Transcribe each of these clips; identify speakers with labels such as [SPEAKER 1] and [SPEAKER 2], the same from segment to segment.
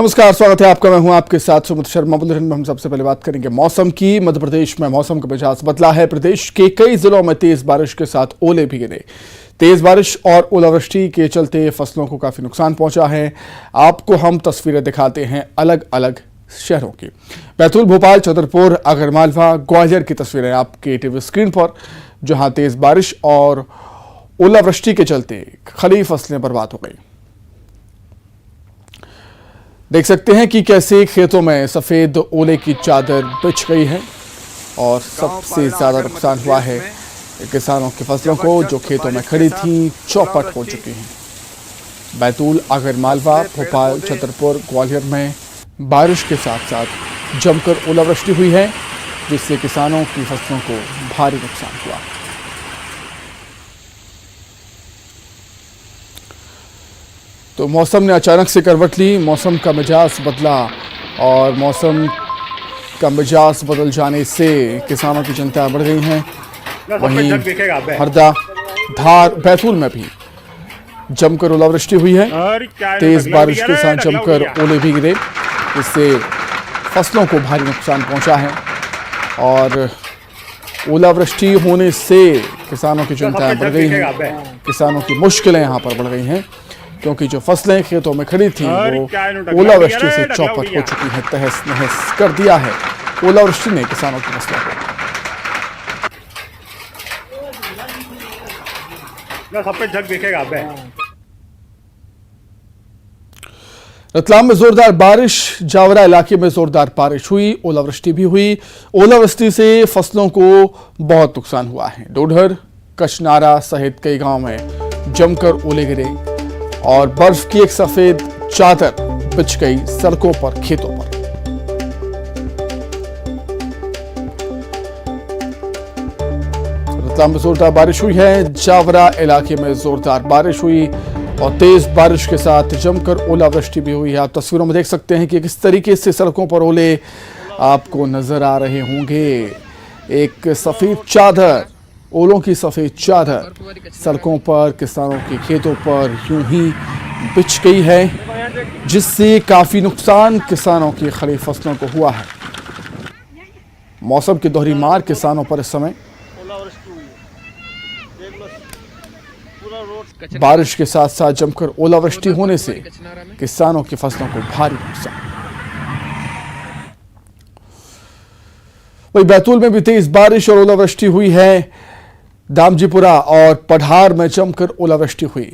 [SPEAKER 1] नमस्कार, स्वागत है आपका। मैं हूं आपके साथ सुमित शर्मा। बुलेटिन में हम सबसे पहले बात करेंगे मौसम की। मध्य प्रदेश में मौसम का मिजाज बदला है। प्रदेश के कई जिलों में तेज बारिश के साथ ओले भी गिरे। तेज बारिश और ओलावृष्टि के चलते फसलों को काफी नुकसान पहुंचा है। आपको हम तस्वीरें दिखाते हैं अलग अलग शहरों की। बैतूल, भोपाल, छतरपुर, आगरमालवा, ग्वालियर की तस्वीरें आपके टीवी स्क्रीन पर, जहां तेज बारिश और ओलावृष्टि के चलते खड़ी फसलें बर्बाद हो गई। देख सकते हैं कि कैसे खेतों में सफेद ओले की चादर बिछ गई है और सबसे ज्यादा नुकसान हुआ है किसानों की फसलों को, जो खेतों में खड़ी थी, चौपट हो चुकी हैं। बैतूल, आगरमालवा, भोपाल, छतरपुर, ग्वालियर में बारिश के साथ साथ जमकर ओलावृष्टि हुई है, जिससे किसानों की फसलों को भारी नुकसान हुआ। तो मौसम ने अचानक से करवट ली, मौसम का मिजाज बदला और मौसम का मिजाज बदल जाने से किसानों की चिंता बढ़ गई है। वहीं हरदा, धार, बैतूल में भी जमकर ओलावृष्टि हुई है। तेज बारिश के साथ जमकर ओले भी गिरे, इससे फसलों को भारी नुकसान पहुंचा है और ओलावृष्टि होने से किसानों की चिंताएं बढ़ गई हैं। किसानों की मुश्किलें यहां पर बढ़ गई हैं, क्योंकि जो फसलें खेतों में खड़ी थी वो ओलावृष्टि से चौपट हो चुकी है, तहस नहस कर दिया है ओलावृष्टि ने किसानों की फसलों को। रतलाम में जोरदार बारिश, जावरा इलाके में जोरदार बारिश हुई, ओलावृष्टि भी हुई। ओलावृष्टि से फसलों को बहुत नुकसान हुआ है। डोडर, कचनारा सहित कई गांव में जमकर ओले गिरे और बर्फ की एक सफेद चादर बिछ गई सड़कों पर, खेतों पर। रतलाम में जोरदार बारिश हुई है, जावरा इलाके में जोरदार बारिश हुई और तेज बारिश के साथ जमकर ओलावृष्टि भी हुई है। आप तस्वीरों में देख सकते हैं कि किस तरीके से सड़कों पर ओले आपको नजर आ रहे होंगे। एक सफेद चादर, ओलों की सफेद चादर सड़कों पर, किसानों के खेतों पर यूं ही बिछ गई है, जिससे काफी नुकसान किसानों की खड़ी फसलों को हुआ है। मौसम की दोहरी मार किसानों पर इस समय। बारिश के साथ साथ जमकर ओलावृष्टि होने से किसानों की फसलों को भारी नुकसान। वहीं बैतूल में भी तेज बारिश और ओलावृष्टि हुई है। दामजीपुरा और पढ़ार में जमकर ओलावृष्टि हुई,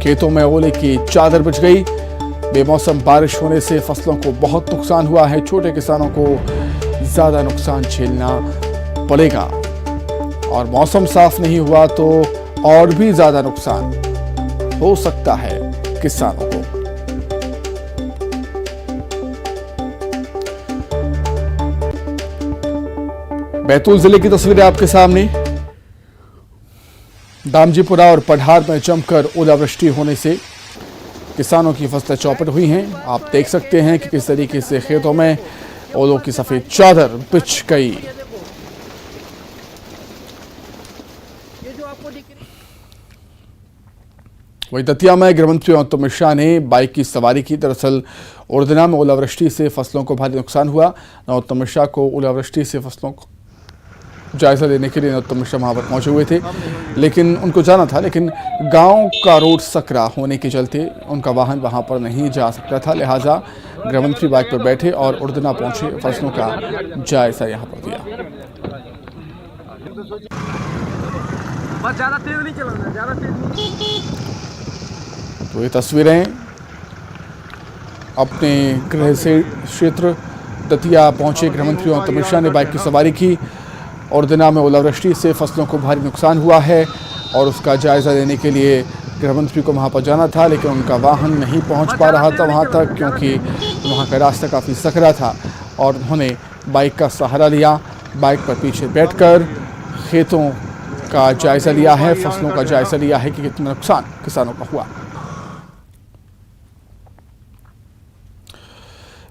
[SPEAKER 1] खेतों में ओले की चादर बिछ गई। बेमौसम बारिश होने से फसलों को बहुत नुकसान हुआ है। छोटे किसानों को ज्यादा नुकसान झेलना पड़ेगा और मौसम साफ नहीं हुआ तो और भी ज्यादा नुकसान हो सकता है किसानों को। बैतूल जिले की तस्वीरें आपके सामने। दामजीपुरा और पढ़ार में जमकर ओलावृष्टि होने से किसानों की फसलें चौपट हुई हैं। आप देख सकते हैं कि किस तरीके से खेतों में ओलों की सफेद चादर बिछ गई। वहीं दतिया में गृह मंत्री अमित शाह ने बाइक की सवारी की। दरअसल उड़दना में ओलावृष्टि से फसलों को भारी नुकसान हुआ। अमित शाह को ओलावृष्टि से फसलों को जायजा लेने के लिए नरोत्तम मिश्रा वहां पर पहुंचे हुए थे, लेकिन उनको जाना था, लेकिन गांव का रोड सकरा होने के चलते उनका वाहन वहां पर नहीं जा सकता था। लिहाजा गृहमंत्री बाइक पर बैठे और उड़दना पहुंचे, फसलों का जायजा यहां पर दिया। तो ये तस्वीरें अपने गृह से क्षेत्र दतिया पहुंचे गृहमंत्री अमित शाह ने बाइक की सवारी की। उड़दना में ओलावृष्टि से फसलों को भारी नुकसान हुआ है और उसका जायजा लेने के लिए गृहमंत्री को वहां पर जाना था, लेकिन उनका वाहन नहीं पहुंच पा रहा था वहां तक, क्योंकि वहां का रास्ता काफ़ी सकरा था और उन्होंने बाइक का सहारा लिया। बाइक पर पीछे बैठकर खेतों का जायजा लिया है, फसलों का जायजा लिया है कि कितना नुकसान किसानों का हुआ।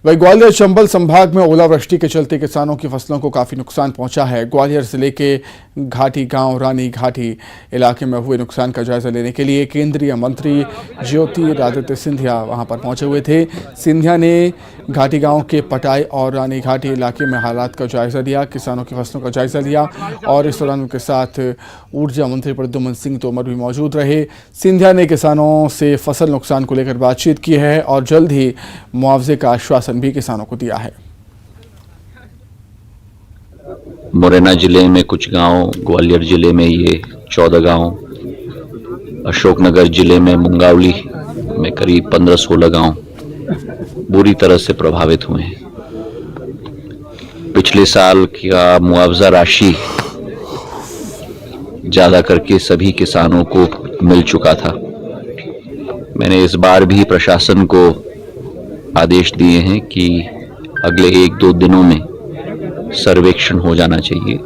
[SPEAKER 1] वही ग्वालियर चंबल संभाग में ओलावृष्टि के चलते किसानों की फसलों को काफी नुकसान पहुंचा है। ग्वालियर जिले के घाटी गांव रानी घाटी इलाके में हुए नुकसान का जायजा लेने के लिए केंद्रीय मंत्री ज्योतिरादित्य सिंधिया वहां पर पहुंचे हुए थे। सिंधिया ने घाटी गांव के पटाई और रानी घाटी इलाके में हालात का जायजा लिया, किसानों की फसलों का जायजा लिया और इस दौरान उनके साथ ऊर्जा मंत्री प्रद्युम्न सिंह तोमर भी मौजूद रहे। सिंधिया ने किसानों से फसल नुकसान को लेकर बातचीत की है और जल्द ही मुआवजे का आश्वासन भी किसानों को दिया है।
[SPEAKER 2] मुरैना जिले में कुछ गांव, ग्वालियर जिले में ये 14 गांव, अशोकनगर जिले में मुंगावली में करीब 15-16 गांव बुरी तरह से प्रभावित हुए हैं। पिछले साल का मुआवजा राशि ज्यादा करके सभी किसानों को मिल चुका था। मैंने इस बार भी प्रशासन को आदेश दिए हैं कि अगले 1-2 दिनों में सर्वेक्षण हो जाना चाहिए।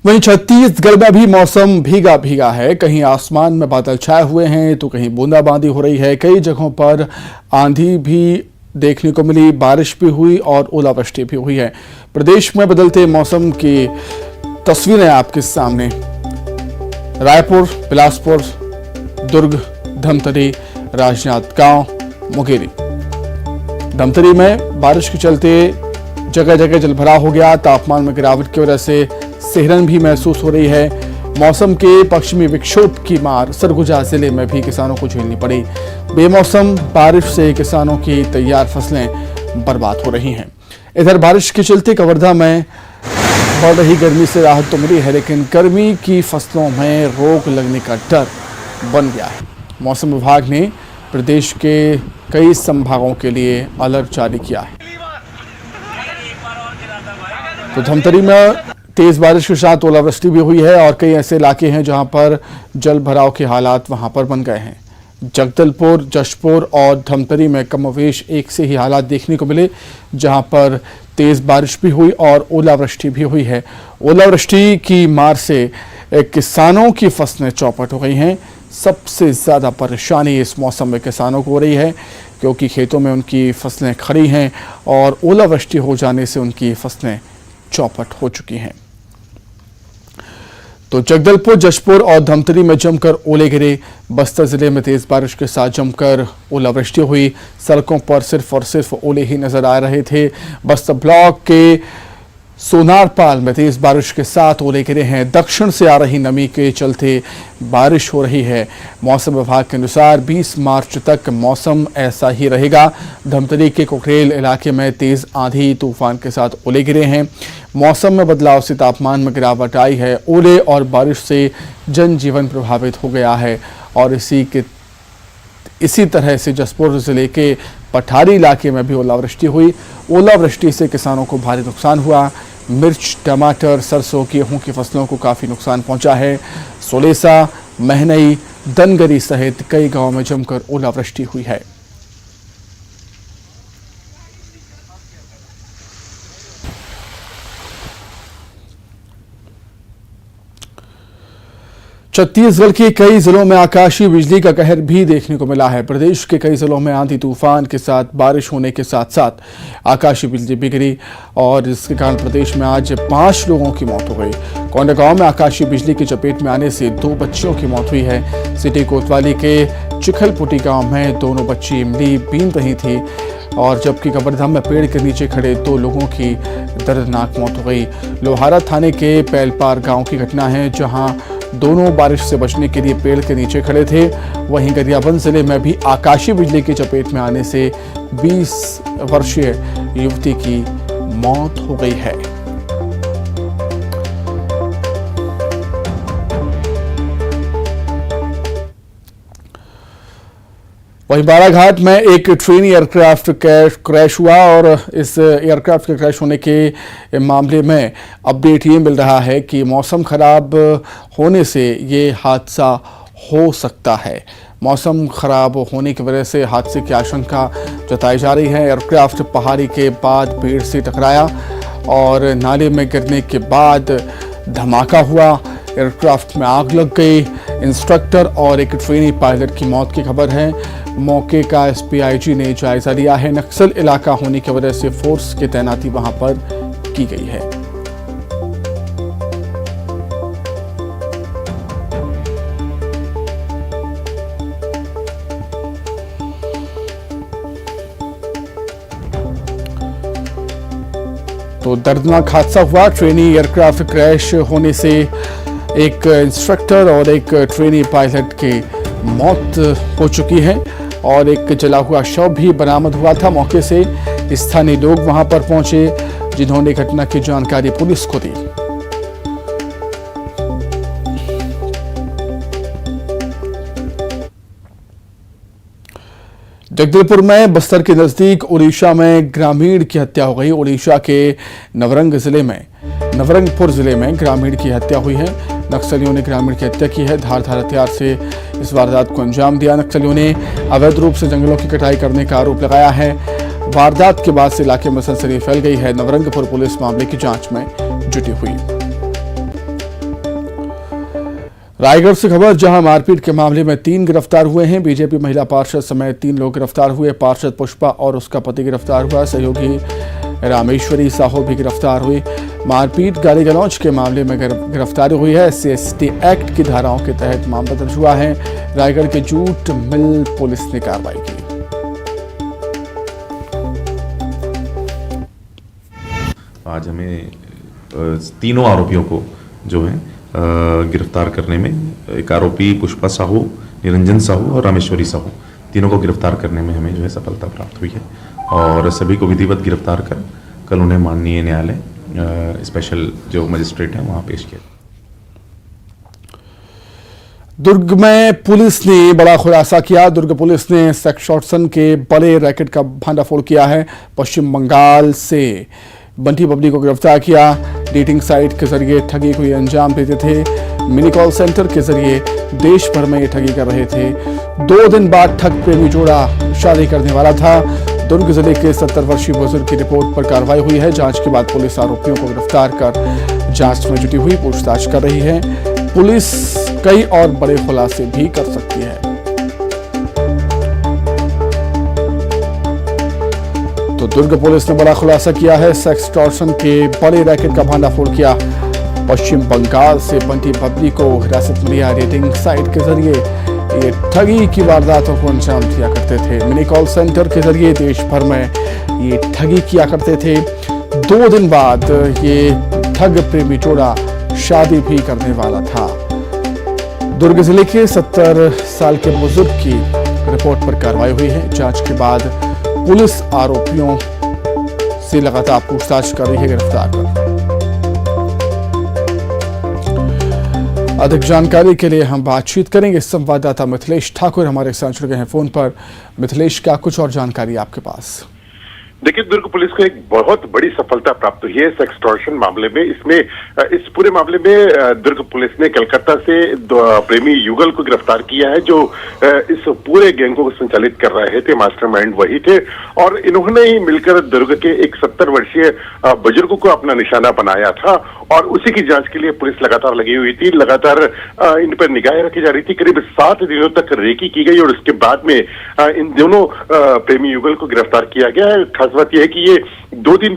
[SPEAKER 1] वहीं छत्तीसगढ़ में भी मौसम भीगा भीगा है। कहीं आसमान में बादल छाए हुए हैं तो कहीं बूंदाबांदी हो रही है। कई जगहों पर आंधी भी देखने को मिली, बारिश भी हुई और ओलावृष्टि भी हुई है। प्रदेश में बदलते मौसम की तस्वीरें आपके सामने। रायपुर, बिलासपुर, दुर्ग, धमतरी, राजनांदगांव, मुंगेली। धमतरी में बारिश के चलते जगह जगह जलभराव हो गया। तापमान में गिरावट की वजह से सिहरन भी महसूस हो रही है। मौसम के पश्चिमी विक्षोभ की मार सरगुजा जिले में भी किसानों को झेलनी पड़ी। बेमौसम बारिश से किसानों की तैयार फसलें बर्बाद हो रही हैं। इधर बारिश के चलते कवर्धा में बढ़ रही गर्मी से राहत तो मिली है, लेकिन गर्मी की फसलों में रोग लगने का डर बन गया है। मौसम विभाग ने प्रदेश के कई संभागों के लिए अलर्ट जारी किया है। तो धमतरी में तेज बारिश के साथ ओलावृष्टि भी हुई है और कई ऐसे इलाके हैं जहां पर जल भराव के हालात वहां पर बन गए हैं। जगदलपुर, जशपुर और धमतरी में कमोवेश एक से ही हालात देखने को मिले, जहां पर तेज बारिश भी हुई और ओलावृष्टि भी हुई है। ओलावृष्टि की मार से किसानों की फसलें चौपट हो गई हैं। सबसे ज़्यादा परेशानी इस मौसम में किसानों को हो रही है, क्योंकि खेतों में उनकी फसलें खड़ी हैं और ओलावृष्टि हो जाने से उनकी फसलें चौपट हो चुकी हैं। तो जगदलपुर, जशपुर और धमतरी में जमकर ओले गिरे। बस्तर जिले में तेज बारिश के साथ जमकर ओलावृष्टि हुई। सड़कों पर सिर्फ और सिर्फ ओले ही नजर आ रहे थे। बस्तर ब्लॉक के सोनारपाल में तेज बारिश के साथ ओले गिरे हैं। दक्षिण से आ रही नमी के चलते बारिश हो रही है। मौसम विभाग के अनुसार 20 मार्च तक मौसम ऐसा ही रहेगा। धमतरी के कुकरेल इलाके में तेज आंधी तूफान के साथ ओले गिरे हैं। मौसम में बदलाव से तापमान में गिरावट आई है। ओले और बारिश से जनजीवन प्रभावित हो गया है और इसी तरह से जशपुर जिले के पठारी इलाके में भी ओलावृष्टि हुई। ओलावृष्टि से किसानों को भारी नुकसान हुआ। मिर्च, टमाटर, सरसों, गेहूं की फसलों को काफ़ी नुकसान पहुंचा है। सोलेसा, महनई, दनगरी सहित कई गांवों में जमकर ओलावृष्टि हुई है। छत्तीसगढ़ के कई जिलों में आकाशीय बिजली का कहर भी देखने को मिला है। प्रदेश के कई जिलों में आंधी तूफान के साथ बारिश होने के साथ साथ आकाशीय बिजली भी गिरी और इसके कारण प्रदेश में आज 5 लोगों की मौत हो गई। कोंडागांव में आकाशीय बिजली की चपेट में आने से 2 बच्चियों की मौत हुई है। सिटी कोतवाली के चिखलपुटी गांव में दोनों बच्ची इमली बीन रही थी और जबकि कबरधाम में पेड़ के नीचे खड़े 2 लोगों की दर्दनाक मौत हो गई। लोहारा थाने के पैलपार गाँव की घटना है, जहाँ दोनों बारिश से बचने के लिए पेड़ के नीचे खड़े थे। वहीं गरियाबंद जिले में भी आकाशीय बिजली की चपेट में आने से 20 वर्षीय युवती की मौत हो गई है। वहीं बालाघाट में एक ट्रेन एयरक्राफ्ट क्रैश हुआ और इस एयरक्राफ्ट के क्रैश होने के मामले में अपडेट ये मिल रहा है कि मौसम खराब होने से ये हादसा हो सकता है। मौसम खराब होने की वजह से हादसे की आशंका जताई जा रही है। एयरक्राफ्ट पहाड़ी के बाद पेड़ से टकराया और नाले में गिरने के बाद धमाका हुआ। एयरक्राफ्ट में आग लग गई। इंस्ट्रक्टर और एक ट्रेनी पायलट की मौत की खबर है। मौके का एसपीआईजी ने जायजा लिया है। नक्सल इलाका होने की वजह से फोर्स की तैनाती वहां पर की गई है। तो दर्दनाक हादसा हुआ। ट्रेनी एयरक्राफ्ट क्रैश होने से एक इंस्ट्रक्टर और एक ट्रेनी पायलट की मौत हो चुकी है और एक जला हुआ शव भी बरामद हुआ था। मौके से स्थानीय लोग वहां पर पहुंचे, जिन्होंने घटना की जानकारी पुलिस को दी। जगदलपुर में बस्तर के नजदीक ओडिशा में ग्रामीण की हत्या हो गई। ओडिशा के नवरंगपुर जिले में ग्रामीण की हत्या हुई है। नक्सलियों ने ग्रामीण की हत्या की है। धारदार हथियार से इस वारदात को अंजाम दिया। नक्सलियों ने अवैध रूप से जंगलों की कटाई करने का आरोप लगाया है। वारदात के बाद से इलाके में सनसनी फैल गई है। नवरंगपुर पुलिस मामले की जांच में जुटी हुई। रायगढ़ से खबर, जहां मारपीट के मामले में 3 गिरफ्तार हुए हैं। बीजेपी महिला पार्षद समेत 3 लोग गिरफ्तार हुए। पार्षद पुष्पा और उसका पति गिरफ्तार हुआ। सहयोगी रामेश्वरी साहू भी गिरफ्तार हुई। मारपीट गाली गलौज के मामले में गिरफ्तारी हुई है। SC/ST एक्ट की धाराओं के तहत मामला दर्ज हुआ है। रायगढ़ के जूट मिल पुलिस ने कार्रवाई की।
[SPEAKER 3] आज हमें तीनों आरोपियों को जो है गिरफ्तार करने में, एक आरोपी पुष्पा साहू, निरंजन साहू और रामेश्वरी साहू, तीनों को गिरफ्तार करने में हमें जो है सफलता प्राप्त हुई है और सभी को विधिवत गिरफ्तार कर कल उन्हें माननीय न्यायालय स्पेशल जो मजिस्ट्रेट है वहां पेश किया।
[SPEAKER 1] दुर्ग में पुलिस ने बड़ा खुलासा किया। दुर्ग पुलिस ने सेक्सटॉर्शन के बड़े रैकेट का भंडाफोड़ किया है। पश्चिम बंगाल से बंटी बबली को गिरफ्तार किया। डेटिंग साइट के जरिए ठगी को ये अंजाम देते थे। मिनी कॉल सेंटर के जरिए देश भर में ये ठगी कर रहे थे। 2 दिन बाद ठग प्रेमी जोड़ा शादी करने वाला था। दुर्ग जिले के 70 वर्षीय बुजुर्ग की रिपोर्ट पर कार्रवाई हुई है। जांच के बाद पुलिस आरोपियों को गिरफ्तार कर जांच में जुटी हुई, पूछताछ कर रही है। पुलिस कई और बड़े खुलासे भी कर सकती है। तो दुर्ग पुलिस ने बड़ा खुलासा किया है। सेक्सटॉर्शन के बड़े रैकेट का भंडाफोड़ किया। पश्चिम बंगाल से बंटी बबली को हिरासत में लिया। डेटिंग साइट के जरिए ये ठगी की वारदातों को अंजाम दिया करते थे। मिनी कॉल सेंटर के जरिए देश भर में ये ठगी किया करते थे। 2 दिन बाद ये ठग प्रेमी जोड़ा शादी भी करने वाला था। दुर्ग जिले के 70 साल के बुजुर्ग की रिपोर्ट पर कार्रवाई हुई है। जांच के बाद पुलिस आरोपियों से लगातार पूछताछ कर रही है, गिरफ्तार कर। अधिक जानकारी के लिए हम बातचीत करेंगे संवाददाता मिथिलेश ठाकुर हमारे साथ जुड़ गए हैं फोन पर। मिथिलेश, क्या कुछ और जानकारी आपके पास?
[SPEAKER 4] देखिए, दुर्ग पुलिस को एक बहुत बड़ी सफलता प्राप्त हुई है सेक्सटॉर्शन मामले में। इस पूरे मामले में दुर्ग पुलिस ने कलकत्ता से प्रेमी युगल को गिरफ्तार किया है, जो इस पूरे गैंग को संचालित कर रहे थे। मास्टरमाइंड वही थे और इन्होंने ही मिलकर दुर्ग के एक 70 वर्षीय बुजुर्ग को अपना निशाना बनाया था और उसी की जांच के लिए पुलिस लगातार लगी हुई थी। लगातार इन पर निगाहें रखी जा रही थी। करीब 7 दिनों तक रेकी की गई और उसके बाद में इन दोनों प्रेमी युगल को गिरफ्तार किया गया है। खास बात यह है कि ये 2 दिन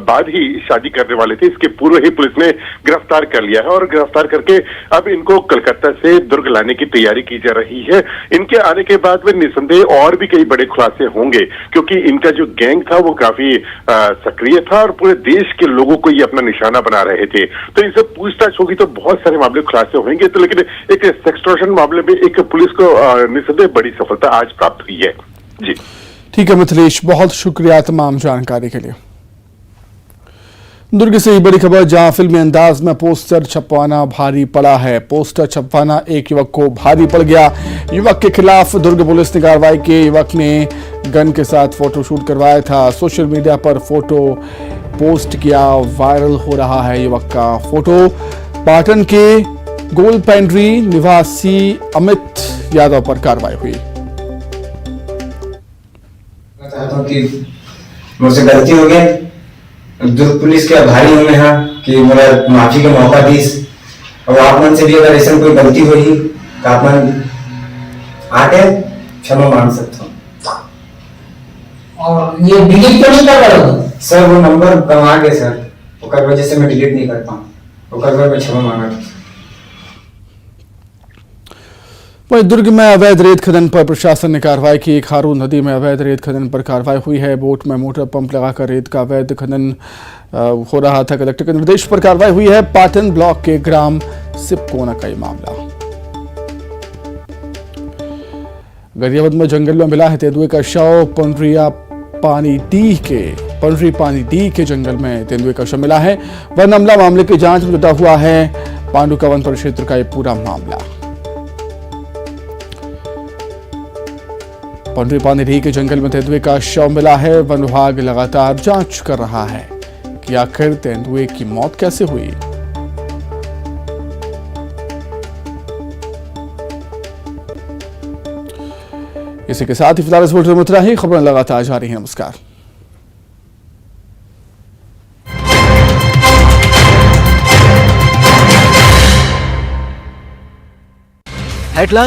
[SPEAKER 4] बाद ही शादी करने वाले थे। इसके पूर्व ही पुलिस ने गिरफ्तार कर लिया है और गिरफ्तार करके अब इनको कलकत्ता से दुर्ग लाने की तैयारी की जा रही है। इनके आने के बाद में निसंदेह और भी कई बड़े खुलासे होंगे, क्योंकि इनका जो गैंग था वो काफी सक्रिय था और पूरे देश के लोगों को ये अपना निशाना बना रहे थे। तो इनसे पूछताछ होगी तो बहुत सारे मामले खुलासे होंगे। तो लेकिन एक सेक्सटॉर्शन मामले में एक पुलिस को निसंदेह बड़ी सफलता आज प्राप्त हुई है। जी
[SPEAKER 1] ठीक है मिथिलेश, बहुत शुक्रिया तमाम जानकारी के लिए। दुर्ग से ही बड़ी खबर, जहां फिल्मी अंदाज में पोस्टर छपवाना भारी पड़ा है। पोस्टर छपवाना एक युवक को भारी पड़ गया। युवक के खिलाफ दुर्ग पुलिस ने कार्रवाई की। युवक ने गन के साथ फोटोशूट करवाया था। सोशल मीडिया पर फोटो पोस्ट किया, वायरल हो रहा है युवक का फोटो। पाटन के गोलपेंड्री निवासी अमित यादव पर कार्रवाई हुई।
[SPEAKER 5] चाहता हूँ कि मुझसे गलती हो गई। दुर्ग पुलिस के आभारी हूँ मैं यहाँ कि मेरा माफी का मौका दी और आप मन से भी अगर ऐसा कोई गलती हुई तो आप मन आके क्षमा मांग सकते हो।
[SPEAKER 6] और ये डिलीट तो नहीं कर रहे हो?
[SPEAKER 5] सर वो नंबर गंवा गए सर, ओकर वजह से मैं डिलीट नहीं कर पाऊँ, ओकर वजह मैं क्षमा मांगा था।
[SPEAKER 1] वहीं दुर्ग में अवैध रेत खनन पर प्रशासन ने कार्रवाई की। खारू नदी में अवैध रेत खनन पर कार्रवाई हुई है। बोट में मोटर पंप लगाकर रेत का अवैध खनन हो रहा था। कलेक्टर के निर्देश पर कार्रवाई हुई है। पाटन ब्लॉक के ग्राम सिपकोना का ये मामला। गरियाबंद में जंगल में मिला है तेंदुए का शव। पंडरी पानी डी के जंगल में तेंदुए का शव मिला है। वन अमला मामले की जांच में जुटा हुआ है। पांडु का वन परिक्षेत्र का ये पूरा मामला। पंडरी पानी डी के जंगल में तेंदुए का शव मिला है। वन विभाग लगातार जांच कर रहा है कि आखिर तेंदुए की मौत कैसे हुई। इसी के साथ ही फिलहाल इस बुलेटिन में इतना ही। खबरें लगातार जारी हैं। नमस्कार।
[SPEAKER 7] हेडलाइन